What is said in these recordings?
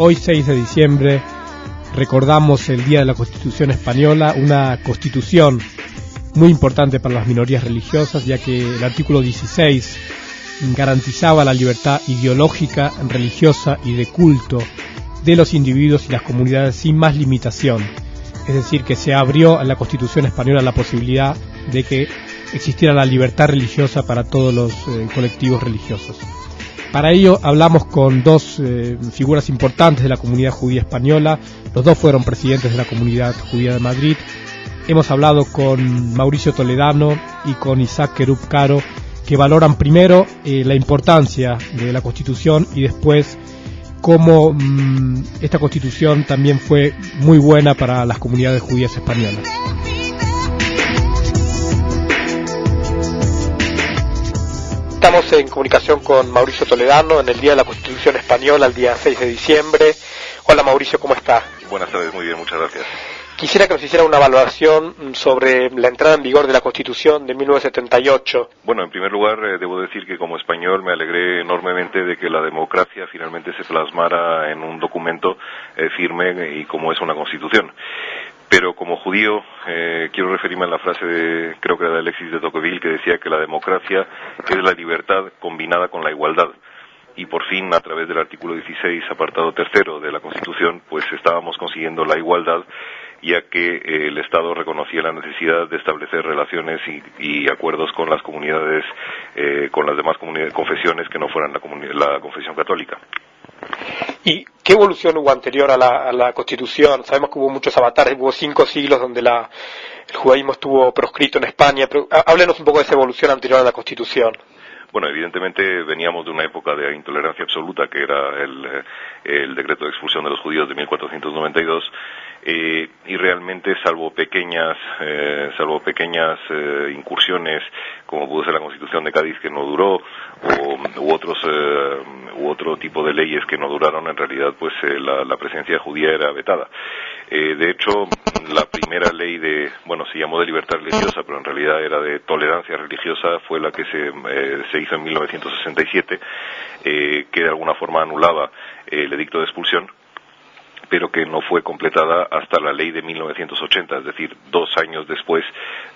Hoy, 6 de diciembre, recordamos el Día de la Constitución Española, una constitución muy importante para las minorías religiosas, ya que el artículo 16 garantizaba la libertad ideológica, religiosa y de culto de los individuos y las comunidades sin más limitación. Es decir, que se abrió en la Constitución Española la posibilidad de que existiera la libertad religiosa para todos los colectivos religiosos. Para ello hablamos con dos figuras importantes de la comunidad judía española. Los dos fueron presidentes de la Comunidad Judía de Madrid. Hemos hablado con Mauricio Toledano y con Isaac Querub Caro, que valoran primero la importancia de la Constitución y después cómo esta Constitución también fue muy buena para las comunidades judías españolas. Estamos en comunicación con Mauricio Toledano en el Día de la Constitución Española, el día 6 de diciembre. Hola Mauricio, ¿cómo está? Buenas tardes, muy bien, muchas gracias. Quisiera que nos hiciera una valoración sobre la entrada en vigor de la Constitución de 1978. Bueno, en primer lugar, debo decir que como español me alegré enormemente de que la democracia finalmente se plasmara en un documento firme y como es una Constitución. Pero como judío quiero referirme a la frase creo que era de Alexis de Tocqueville, que decía que la democracia es la libertad combinada con la igualdad. Y por fin, a través del artículo 16, apartado tercero de la Constitución, pues estábamos consiguiendo la igualdad, ya que el Estado reconocía la necesidad de establecer relaciones y acuerdos con las comunidades, con las demás confesiones que no fueran la confesión católica. ¿Y qué evolución hubo anterior a la Constitución? Sabemos que hubo muchos avatares, hubo 5 siglos donde el judaísmo estuvo proscrito en España, pero háblenos un poco de esa evolución anterior a la Constitución. Bueno, evidentemente veníamos de una época de intolerancia absoluta, que era el decreto de expulsión de los judíos de 1492, y realmente salvo pequeñas incursiones, como pudo ser la Constitución de Cádiz, que no duró, u otro tipo de leyes que no duraron, en realidad pues la presencia judía era vetada. De hecho, la primera ley se llamó de libertad religiosa, pero en realidad era de tolerancia religiosa, fue la que se hizo en 1967, que de alguna forma anulaba el edicto de expulsión, pero que no fue completada hasta la ley de 1980, es decir, 2 años después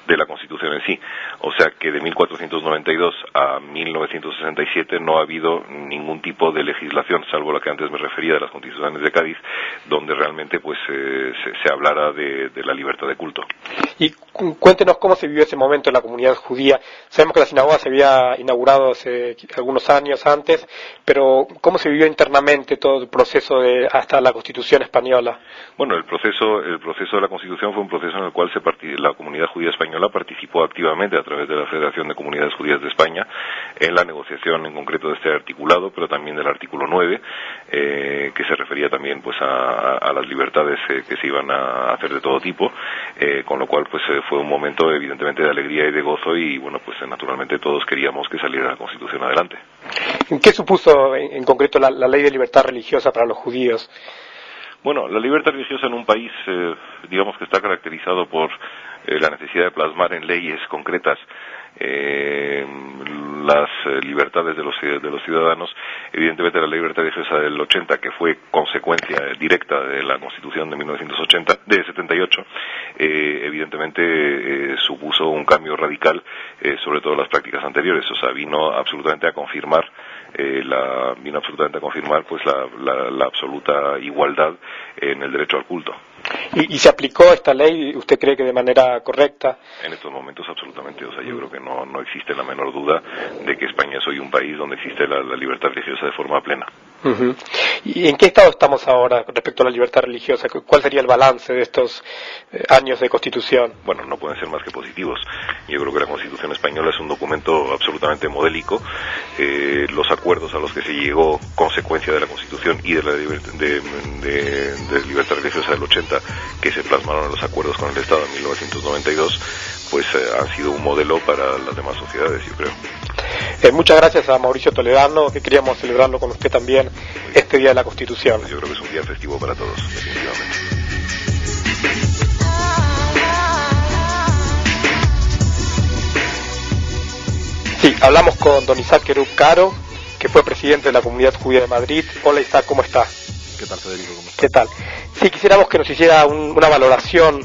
de la Constitución en sí. O sea que de 1492 a 1967 no ha habido ningún tipo de legislación, salvo la que antes me refería de las constituciones de Cádiz, donde realmente pues se hablara de la libertad de culto. Y cuéntenos cómo se vivió ese momento en la comunidad judía. Sabemos que la sinagoga se había inaugurado hace algunos años antes, pero ¿cómo se vivió internamente todo el proceso hasta la Constitución española? Bueno, el proceso de la Constitución fue un proceso en el cual la comunidad judía española participó activamente a través de la Federación de Comunidades Judías de España en la negociación en concreto de este articulado, pero también del artículo 9, que se refería también pues a las libertades que se iban a hacer de todo tipo, con lo cual pues fue un momento evidentemente de alegría y de gozo, y bueno, pues naturalmente todos queríamos que saliera la Constitución adelante. ¿Qué supuso en concreto la ley de libertad religiosa para los judíos? Bueno, la libertad religiosa en un país, digamos que está caracterizado por la necesidad de plasmar en leyes concretas las libertades de los ciudadanos. Evidentemente la libertad religiosa del 80, que fue consecuencia directa de la Constitución de 78, evidentemente supuso un cambio radical sobre todo las prácticas anteriores. O sea, vino absolutamente a confirmar pues la absoluta igualdad en el derecho al culto. ¿Y se aplicó esta ley, usted cree que de manera correcta? En estos momentos absolutamente. O sea, yo creo que no existe la menor duda de que España es hoy un país donde existe la libertad religiosa de forma plena. Uh-huh. ¿Y en qué estado estamos ahora respecto a la libertad religiosa? ¿Cuál sería el balance de estos años de Constitución? Bueno, no pueden ser más que positivos. Yo creo que la Constitución española es un documento absolutamente modélico. Los acuerdos a los que se llegó consecuencia de la Constitución y de la libertad religiosa del 80, que se plasmaron en los acuerdos con el Estado en 1992, pues han sido un modelo para las demás sociedades, yo creo. Muchas gracias a Mauricio Toledano, que queríamos celebrarlo con usted también este Día de la Constitución. Pues yo creo que es un día festivo para todos, definitivamente. Sí, hablamos con don Isaac Querub Caro, que fue presidente de la Comunidad Judía de Madrid. Hola Isaac, ¿cómo está? ¿Qué tal, Federico? ¿Cómo estás? ¿Qué tal? Si quisiéramos que nos hiciera una valoración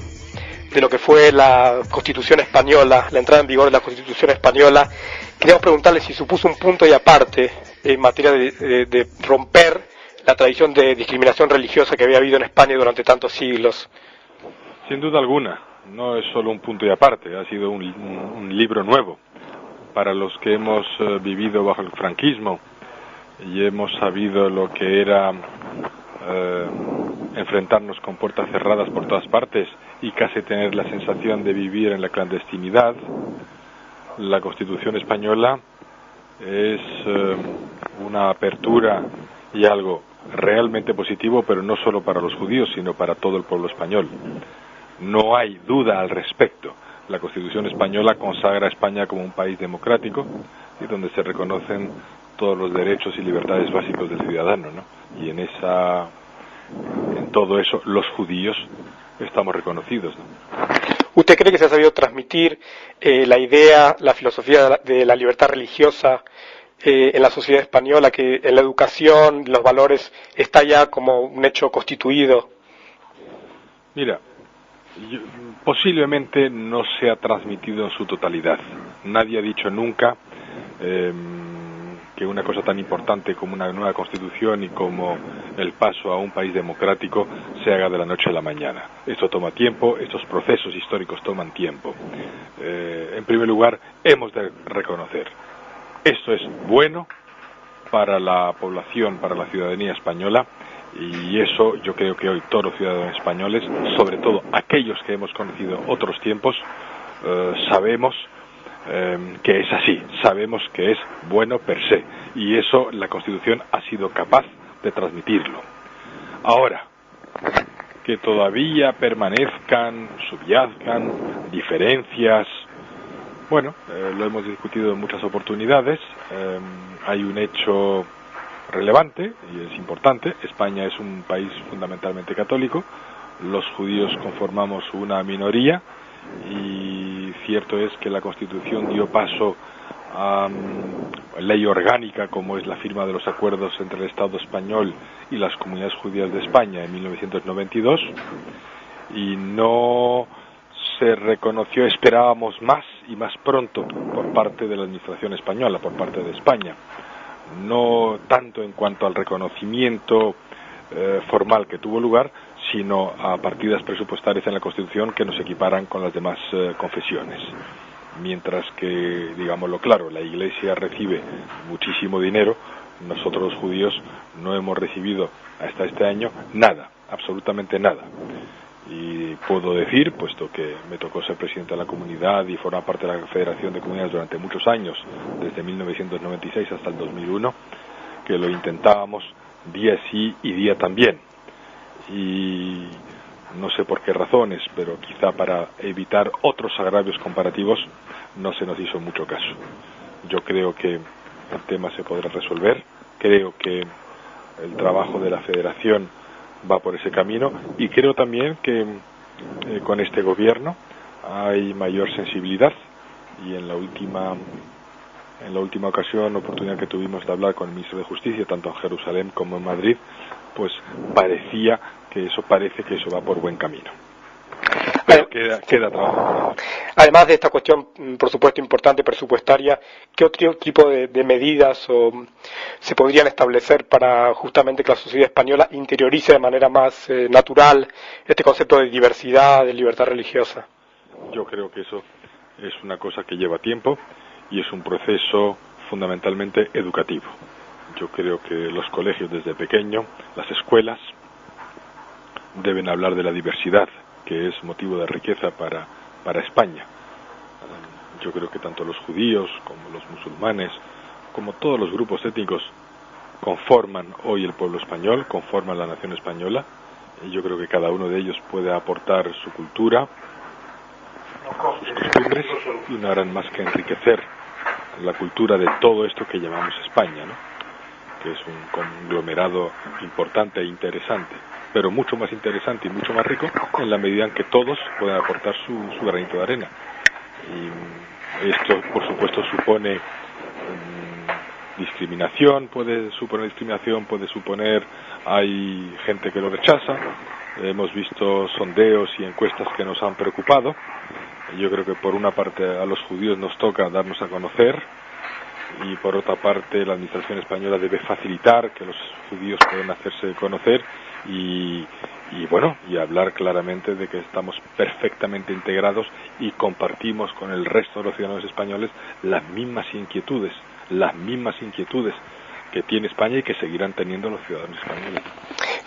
de lo que fue la Constitución española, la entrada en vigor de la Constitución española, queríamos preguntarle si supuso un punto y aparte en materia de romper la tradición de discriminación religiosa que había habido en España durante tantos siglos. Sin duda alguna, no es solo un punto y aparte, ha sido un libro nuevo para los que hemos vivido bajo el franquismo y hemos sabido lo que era enfrentarnos con puertas cerradas por todas partes y casi tener la sensación de vivir en la clandestinidad. La Constitución española es una apertura y algo realmente positivo, pero no solo para los judíos, sino para todo el pueblo español. No hay duda al respecto. La Constitución española consagra a España como un país democrático y donde se reconocen todos los derechos y libertades básicos del ciudadano, ¿no? Y en todo eso los judíos estamos reconocidos, ¿no? ¿Usted cree que se ha sabido transmitir la idea, la filosofía de la libertad religiosa en la sociedad española, que en la educación, los valores, está ya como un hecho constituido? Mira, posiblemente no se ha transmitido en su totalidad. Nadie ha dicho nunca que una cosa tan importante como una nueva Constitución y como el paso a un país democrático se haga de la noche a la mañana. Esto toma tiempo, estos procesos históricos toman tiempo. En primer lugar, hemos de reconocer, esto es bueno para la población, para la ciudadanía española, y eso yo creo que hoy todos los ciudadanos españoles, sobre todo aquellos que hemos conocido otros tiempos, sabemos que es así, sabemos que es bueno per se, y eso la Constitución ha sido capaz de transmitirlo. Ahora, que todavía permanezcan, subyazgan diferencias, bueno, lo hemos discutido en muchas oportunidades. Hay un hecho relevante y es importante. España es un país fundamentalmente católico, los judíos conformamos una minoría y cierto es que la Constitución dio paso a ley orgánica como es la firma de los acuerdos entre el Estado español y las comunidades judías de España en 1992 y no se reconoció, esperábamos más y más pronto por parte de la administración española, por parte de España, no tanto en cuanto al reconocimiento formal que tuvo lugar, sino a partidas presupuestarias en la Constitución que nos equiparan con las demás confesiones. Mientras que, digámoslo claro, la Iglesia recibe muchísimo dinero, nosotros los judíos no hemos recibido hasta este año nada, absolutamente nada. Y puedo decir, puesto que me tocó ser presidente de la comunidad y formar parte de la Federación de Comunidades durante muchos años, desde 1996 hasta el 2001, que lo intentábamos día sí y día también. Y no sé por qué razones, pero quizá para evitar otros agravios comparativos, no se nos hizo mucho caso. Yo creo que el tema se podrá resolver, creo que el trabajo de la Federación va por ese camino y creo también que con este gobierno hay mayor sensibilidad y en la última oportunidad que tuvimos de hablar con el ministro de Justicia, tanto en Jerusalén como en Madrid, pues parece que eso va por buen camino. Pero queda trabajo. Además de esta cuestión, por supuesto, importante presupuestaria, ¿qué otro tipo de medidas se podrían establecer para justamente que la sociedad española interiorice de manera más natural este concepto de diversidad, de libertad religiosa? Yo creo que eso es una cosa que lleva tiempo y es un proceso fundamentalmente educativo. Yo creo que los colegios desde pequeño, las escuelas, deben hablar de la diversidad, que es motivo de riqueza para España. Yo creo que tanto los judíos como los musulmanes, como todos los grupos étnicos, conforman hoy el pueblo español, conforman la nación española, y yo creo que cada uno de ellos puede aportar su cultura, sus costumbres, y no harán más que enriquecer la cultura de todo esto que llamamos España, ¿no? Que es un conglomerado importante e interesante, pero mucho más interesante y mucho más rico en la medida en que todos puedan aportar su granito de arena. Y esto, por supuesto, supone discriminación, puede suponer hay gente que lo rechaza. Hemos visto sondeos y encuestas que nos han preocupado. Yo creo que por una parte a los judíos nos toca darnos a conocer, y por otra parte la administración española debe facilitar que los judíos puedan hacerse conocer y hablar claramente de que estamos perfectamente integrados y compartimos con el resto de los ciudadanos españoles las mismas inquietudes que tiene España y que seguirán teniendo los ciudadanos españoles.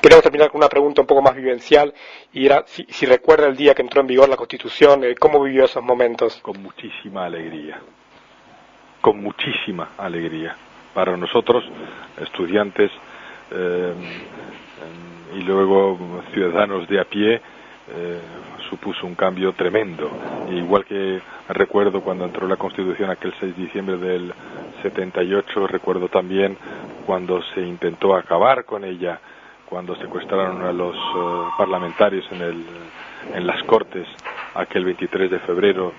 Queremos terminar con una pregunta un poco más vivencial, y era si recuerda el día que entró en vigor la Constitución, ¿cómo vivió esos momentos? Con muchísima alegría. Para nosotros, estudiantes y luego ciudadanos de a pie, supuso un cambio tremendo. Igual que recuerdo cuando entró la Constitución aquel 6 de diciembre del 78, recuerdo también cuando se intentó acabar con ella, cuando secuestraron a los parlamentarios en las Cortes aquel 23 de febrero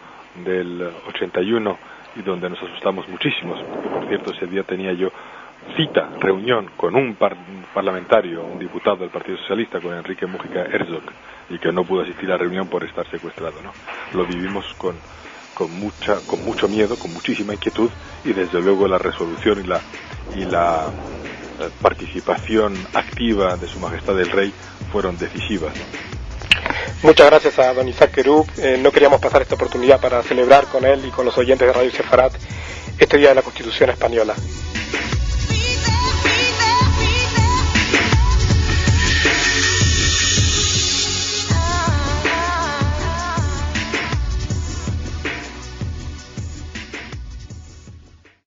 del 81, y donde nos asustamos muchísimos, porque por cierto ese día tenía yo reunión con un parlamentario, un diputado del Partido Socialista, con Enrique Múgica Herzog, y que no pudo asistir a la reunión por estar secuestrado, ¿no? Lo vivimos con mucho miedo, con muchísima inquietud, y desde luego la resolución y la participación activa de Su Majestad el Rey fueron decisivas. Muchas gracias a don Isaac Querub. No queríamos pasar esta oportunidad para celebrar con él y con los oyentes de Radio Sefarat este Día de la Constitución Española.